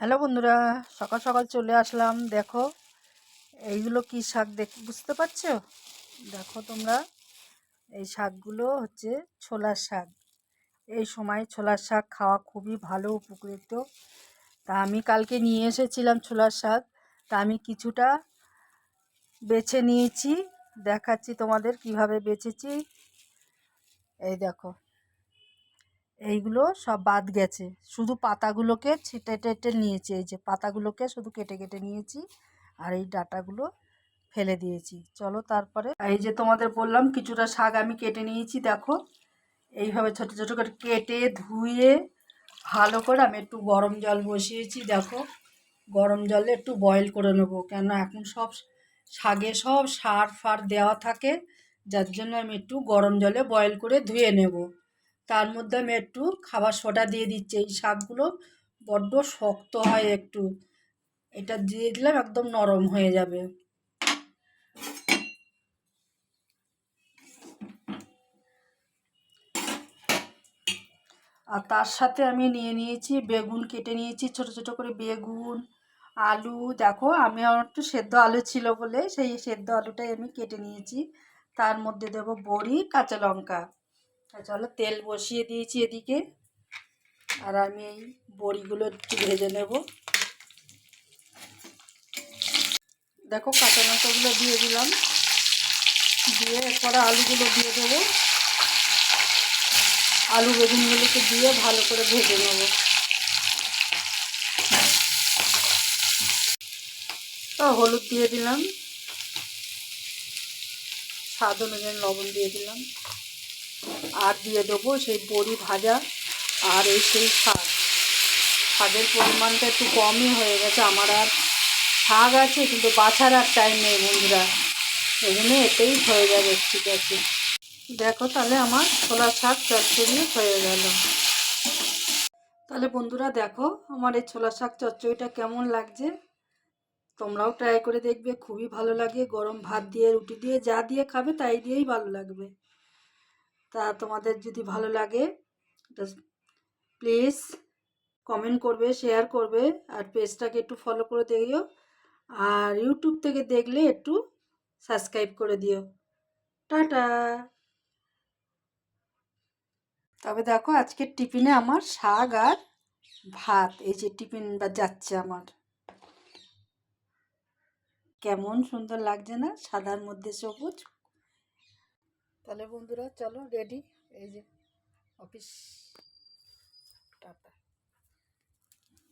Hello বন্ধুরা, সকাল সকাল চলে আসলাম। দেখো এইগুলো কি শাক, বুঝতে পারছো? দেখো তোমরা, এই শাকগুলো হচ্ছে ছোলার শাক। এই সময় ছোলার শাক খাওয়া খুবই ভালো, উপকৃত। তা আমি কালকে নিয়ে এসেছিলাম ছোলার শাক। তা আমি কিছুটা বেছে নিয়েছি, দেখাচ্ছি তোমাদের কিভাবে বেছেছি। এই দেখো, এইগুলো সব বাদ গেছে, শুধু পাতাগুলোকে ছেটে টেটে নিয়েছি। এই যে পাতাগুলোকে শুধু কেটে কেটে নিয়েছি, আর এই ডাঁটাগুলো ফেলে দিয়েছি। চলো তারপরে, এই যে তোমাদের বললাম কিছুটা শাক আমি কেটে নিয়েছি। দেখো এইভাবে ছোট ছোট করে কেটে ধুয়ে ভালো করে আমি একটু গরম জল বসিয়েছি। দেখো গরম জলে একটু বয়েল করে নেবো, কেন এখন সব শাকে সব সার ফার দেওয়া থাকে, যার জন্য আমি একটু গরম জলে বয়েল করে ধুয়ে নেব। তার মধ্যে আমি একটু খাবার সোডা দিয়ে দিচ্ছি। এই শাকগুলো বড্ড শক্ত হয় একটু, এটা দিয়ে দিলাম একদম নরম হয়ে যাবে। আর তার সাথে আমি নিয়ে নিয়েছি বেগুন, কেটে নিয়েছি ছোট ছোট করে বেগুন, আলু। দেখো আমি আমার একটু সেদ্ধ আলু ছিল বলে সেই সেদ্ধ আলুটাই আমি কেটে নিয়েছি। তার মধ্যে দেবো বড়ি, কাঁচা লঙ্কা। চলো তেল বসিয়ে দিয়েছি এদিকে, আর আমি এই বড়িগুলো একটু ভেজে নেব। দেখো কাঁচা লঙ্কাগুলো দিয়ে দিলাম, দিয়ে এরপরে আলুগুলো দিয়ে দেবো। আলু বেগুনগুলোকে দিয়ে ভালো করে ভেজে নেব। তো হলুদ দিয়ে দিলাম, স্বাদ অনুযায়ী লবণ দিয়ে দিলাম, আর দিয়ে দেবো সেই বড়ি ভাজা আর এই সেই শাক। শাকের পরিমাণটা একটু কমই হয়ে গেছে আমার, আর শাক আছে কিন্তু বাছার আর টাইম নেই বন্ধুরা, এই জন্য এতেই হয়ে যাবে। ঠিক আছে, দেখো তাহলে আমার ছোলা শাক চচ্চড়ি হয়ে গেল। তাহলে বন্ধুরা দেখো আমার এই ছোলা শাক চচ্চড়িটা কেমন লাগছে, তোমরাও ট্রাই করে দেখবে, খুবই ভালো লাগে। গরম ভাত দিয়ে, রুটি দিয়ে, যা দিয়ে খাবে তাই দিয়েই ভালো লাগবে। তা তোমাদের যদি ভালো লাগে প্লিজ কমেন্ট করবে, শেয়ার করবে, আর পেজটাকে একটু ফলো করে দিও, আর ইউটিউব থেকে দেখলে একটু সাবস্ক্রাইব করে দিও। টাটা। তবে দেখো আজকের টিফিনে আমার শাক আর ভাত, এই যে টিফিনটা যাচ্ছে আমার, কেমন সুন্দর লাগছে না, সাদার মধ্যে সবুজ। তাহলে বন্ধুরা চলো রেডি, এই যে অফিস।